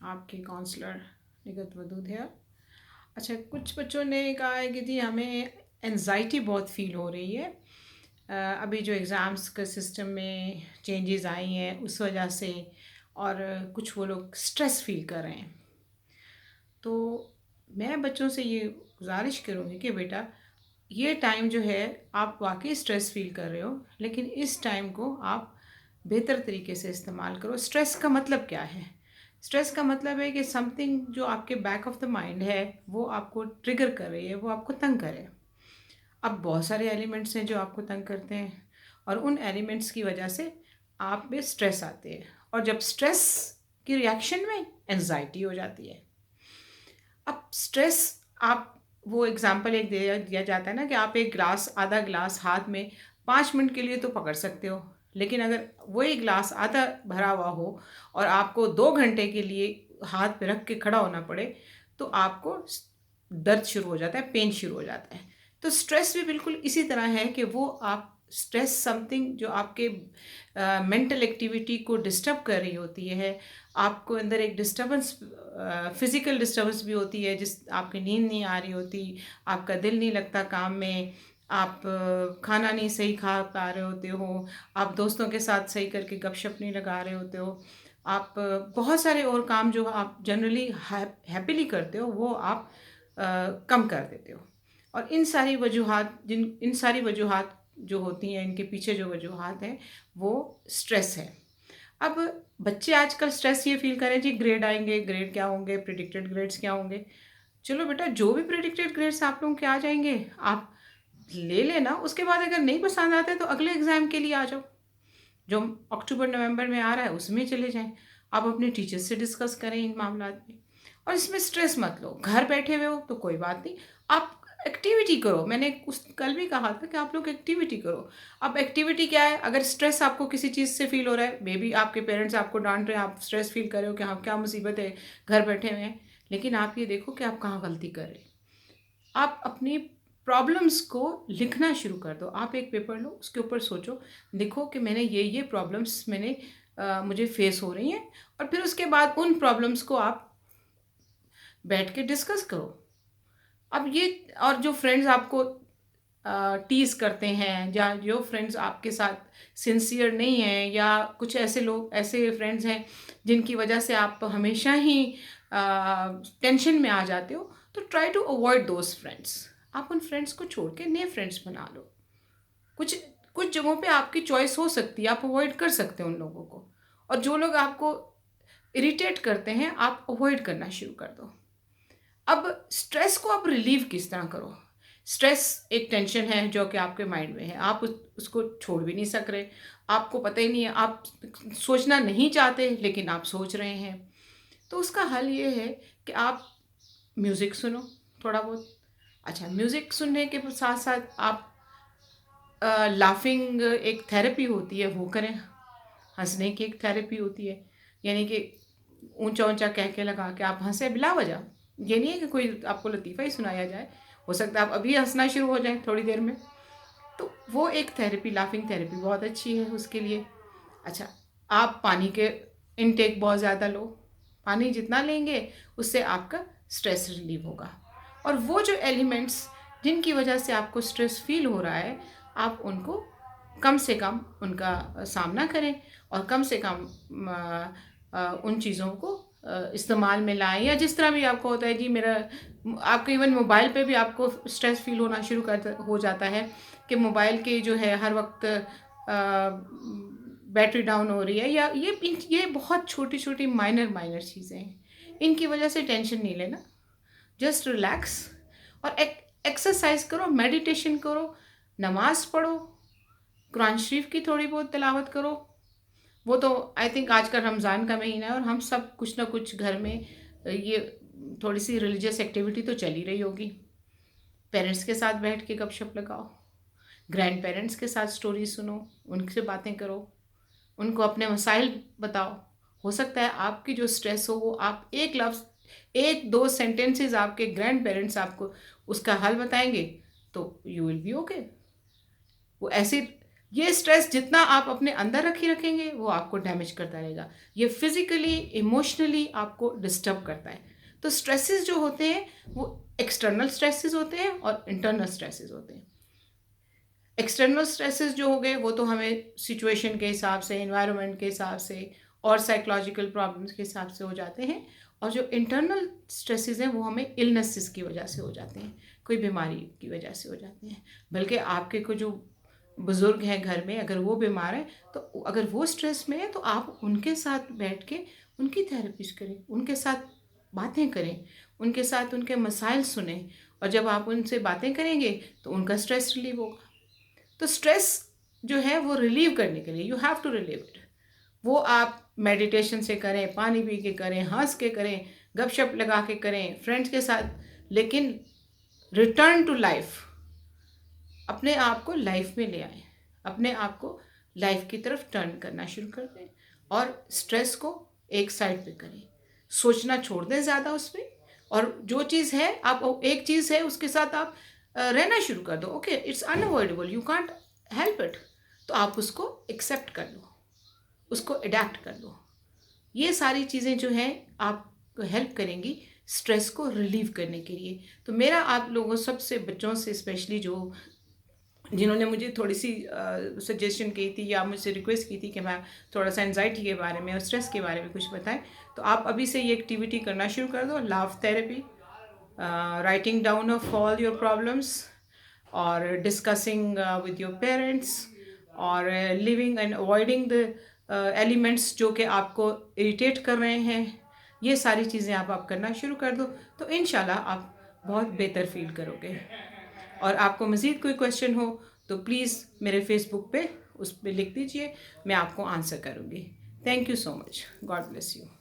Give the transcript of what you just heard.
आपकी काउंसलर निगत वदूद है। अच्छा, कुछ बच्चों ने कहा है कि जी हमें एनजाइटी बहुत फ़ील हो रही है। अभी जो एग्ज़ाम्स के सिस्टम में चेंजेस आई हैं उस वजह से, और कुछ वो लोग स्ट्रेस फ़ील कर रहे हैं। तो मैं बच्चों से ये गुज़ारिश करूँगी कि बेटा, ये टाइम जो है आप वाक़ई स्ट्रेस फ़ील कर रहे हो, लेकिन इस टाइम को आप बेहतर तरीके से इस्तेमाल करो। स्ट्रेस का मतलब क्या है? स्ट्रेस का मतलब है कि समथिंग जो आपके बैक ऑफ द माइंड है, वो आपको ट्रिगर कर रही है, वो आपको तंग करे। अब बहुत सारे एलिमेंट्स हैं जो आपको तंग करते हैं, और उन एलिमेंट्स की वजह से आप में स्ट्रेस आते हैं, और जब स्ट्रेस की रिएक्शन में एंजाइटी हो जाती है। अब स्ट्रेस, आप वो एग्जांपल एक दिया दिया जाता है ना कि आप एक ग्लास, आधा ग्लास हाथ में 5 मिनट के लिए तो पकड़ सकते हो, लेकिन अगर वही ग्लास आधा भरा हुआ हो और आपको 2 घंटे के लिए हाथ पे रख के खड़ा होना पड़े, तो आपको दर्द शुरू हो जाता है, पेन शुरू हो जाता है। तो स्ट्रेस भी बिल्कुल इसी तरह है कि वो आप स्ट्रेस समथिंग जो आपके मेंटल एक्टिविटी को डिस्टर्ब कर रही होती है। आपको अंदर एक डिस्टर्बेंस, फिज़िकल डिस्टर्बेंस भी होती है, जिस आपकी नींद नहीं आ रही होती, आपका दिल नहीं लगता काम में, आप खाना नहीं सही खा पा रहे होते हो, आप दोस्तों के साथ सही करके गपशप नहीं लगा रहे होते हो, आप बहुत सारे और काम जो आप जनरली हैप्पीली करते हो वो आप कम कर देते हो। और इन सारी वजूहात जो होती हैं, इनके पीछे जो वजूहात हैं, वो स्ट्रेस है। अब बच्चे आजकल स्ट्रेस ये फ़ील करें जी, ग्रेड आएँगे, ग्रेड क्या होंगे, प्रेडिक्टेड ग्रेड्स क्या होंगे। चलो बेटा, जो भी प्रेडिक्टेड ग्रेड्स आप लोगों के आ जाएँगे, आप ले लेना, उसके बाद अगर नहीं पसंद आते तो अगले एग्ज़ाम के लिए आ जाओ। जो अक्टूबर-नवंबर में आ रहा है उसमें चले जाएँ। आप अपने टीचर से डिस्कस करें इन मामलात में, और इसमें स्ट्रेस मत लो। घर बैठे हुए हो तो कोई बात नहीं, आप एक्टिविटी करो। मैंने उस कल भी कहा था कि आप लोग एक्टिविटी करो। अब एक्टिविटी क्या है? अगर स्ट्रेस आपको किसी चीज़ से फ़ील हो रहा है, मेबी आपके पेरेंट्स आपको डाँट रहे हैं, आप स्ट्रेस फ़ील कर रहे हो कि हाँ, क्या मुसीबत है, घर बैठे हुए हैं। लेकिन आप ये देखो कि आप कहाँ गलती कर रहे हैं। आप अपनी प्रॉब्लम्स को लिखना शुरू कर दो। आप एक पेपर लो, उसके ऊपर सोचो, लिखो कि मैंने ये प्रॉब्लम्स मुझे फेस हो रही हैं, और फिर उसके बाद उन प्रॉब्लम्स को आप बैठ के डिस्कस करो। अब ये, और जो फ्रेंड्स आपको टीज़ करते हैं, या जो फ्रेंड्स आपके साथ सिंसियर नहीं हैं, या कुछ ऐसे फ्रेंड्स हैं जिनकी वजह से आप हमेशा ही टेंशन में आ जाते हो, तो try to avoid those friends. आप उन फ्रेंड्स को छोड़ के नए फ्रेंड्स बना लो। कुछ कुछ जगहों पे आपकी चॉइस हो सकती है, आप अवॉइड कर सकते हो उन लोगों को, और जो लोग आपको इरिटेट करते हैं, आप अवॉइड करना शुरू कर दो। अब स्ट्रेस को आप रिलीव किस तरह करो? स्ट्रेस एक टेंशन है जो कि आपके माइंड में है, आप उसको छोड़ भी नहीं सक रहे, आपको पता ही नहीं है, आप सोचना नहीं चाहते लेकिन आप सोच रहे हैं। तो उसका हल ये है कि आप म्यूज़िक सुनो थोड़ा बहुत। अच्छा, म्यूज़िक सुनने के साथ-साथ आप लाफिंग एक थेरेपी होती है वो करें, हँसने की एक थेरेपी होती है। यानी कि ऊँचा-ऊँचा कह के लगा के आप हँसे बिला वजह। ये नहीं है कि कोई आपको लतीफ़ा ही सुनाया जाए। हो सकता है आप अभी हँसना शुरू हो जाएँ थोड़ी देर में। तो वो एक थेरेपी, लाफिंग थेरेपी बहुत अच्छी है उसके लिए। अच्छा, आप पानी के इनटेक बहुत ज़्यादा लो। पानी जितना लेंगे उससे आपका स्ट्रेस रिलीव होगा। और वो जो एलिमेंट्स जिनकी वजह से आपको स्ट्रेस फ़ील हो रहा है, आप उनको कम से कम उनका सामना करें, और कम से कम उन चीज़ों को इस्तेमाल में लाएँ, या जिस तरह भी आपको होता है जी मेरा, आपको इवन मोबाइल पे भी आपको स्ट्रेस फ़ील होना शुरू कर हो जाता है कि मोबाइल के जो है हर वक़्त बैटरी डाउन हो रही है, या ये बहुत छोटी-छोटी माइनर चीज़ें हैं। इनकी वजह से टेंशन नहीं लेना, जस्ट रिलैक्स, और एक्सरसाइज़ करो, मेडिटेशन करो, नमाज़ पढ़ो, कुरान शरीफ की थोड़ी बहुत तिलावत करो। वो तो आई थिंक आजकल रमज़ान का महीना है और हम सब कुछ ना कुछ घर में ये थोड़ी-सी रिलीजियस एक्टिविटी तो चल ही रही होगी। पेरेंट्स के साथ बैठ के गपशप लगाओ, ग्रैंड पेरेंट्स के साथ स्टोरी सुनो, उनसे बातें करो, उनको अपने मसाइल बताओ। हो सकता है आपकी जो स्ट्रेस हो वो आप एक लफ्ज़, 1-2 सेंटेंसेस आपके ग्रैंड पेरेंट्स आपको उसका हल बताएँगे, तो यू विल बी ओके। वो ऐसे ये स्ट्रेस जितना आप अपने अंदर रखेंगे वो आपको डैमेज करता रहेगा। ये फिज़िकली, इमोशनली आपको डिस्टर्ब करता है। तो स्ट्रेसेस जो होते हैं वो एक्सटर्नल स्ट्रेसेस होते हैं और इंटरनल स्ट्रेसेस होते हैं। एक्सटर्नल स्ट्रेसेस जो हो गए वो तो हमें सिचुएशन के हिसाब से, एनवायरनमेंट के हिसाब से और साइकोलॉजिकल प्रॉब्लम्स के हिसाब से हो जाते हैं। और जो इंटरनल स्ट्रेसेस हैं वो हमें इलनेसेस की वजह से हो जाते हैं, कोई बीमारी की वजह से हो जाते हैं। बल्कि आपके को जो बुज़ुर्ग हैं घर में, अगर वो बीमार है तो अगर वो स्ट्रेस में है तो आप उनके साथ बैठ के उनकी थेरेपीज़ करें, उनके साथ बातें करें, उनके साथ उनके मसाइल सुनें। और जब आप उनसे बातें करेंगे तो उनका स्ट्रेस रिलीव होगा। तो स्ट्रेस जो है वो रिलीव करने के लिए you have to relieve it. वो आप मेडिटेशन से करें, पानी पी के करें, हंस के करें, गपशप लगा के करें, फ्रेंड्स के साथ, लेकिन रिटर्न टू लाइफ, अपने आप को लाइफ में ले आए, अपने आप को लाइफ की तरफ टर्न करना शुरू कर दें और स्ट्रेस को एक साइड पे करें, सोचना छोड़ दें ज़्यादा उस पर। और जो चीज़ है, आप एक चीज़ है उसके साथ आप रहना शुरू कर दो। Okay, it's unavoidable, you can't help it, तो आप उसको एक्सेप्ट कर लो, उसको अडेप्ट कर लो। ये सारी चीज़ें जो हैं आपको हेल्प करेंगी स्ट्रेस को रिलीव करने के लिए। तो मेरा आप लोगों सबसे, बच्चों से स्पेशली, जो जिन्होंने मुझे थोड़ी सी सजेशन की थी या मुझसे रिक्वेस्ट की थी कि मैं थोड़ा सा एंजाइटी के बारे में और स्ट्रेस के बारे में कुछ बताएं, तो आप अभी से ये एक्टिविटी करना शुरू कर दो। Laugh therapy, writing down of all your problems, और डिस्कसिंग विद योर पेरेंट्स, और living and avoiding the elements जो कि आपको इरिटेट कर रहे हैं। ये सारी चीज़ें आप करना शुरू कर दो तो इंशाल्लाह आप बहुत बेहतर फील करोगे। और आपको मज़ीद कोई क्वेश्चन हो तो प्लीज़ मेरे फेसबुक पे उस पर लिख दीजिए, मैं आपको आंसर करूँगी। Thank you so much. God bless you.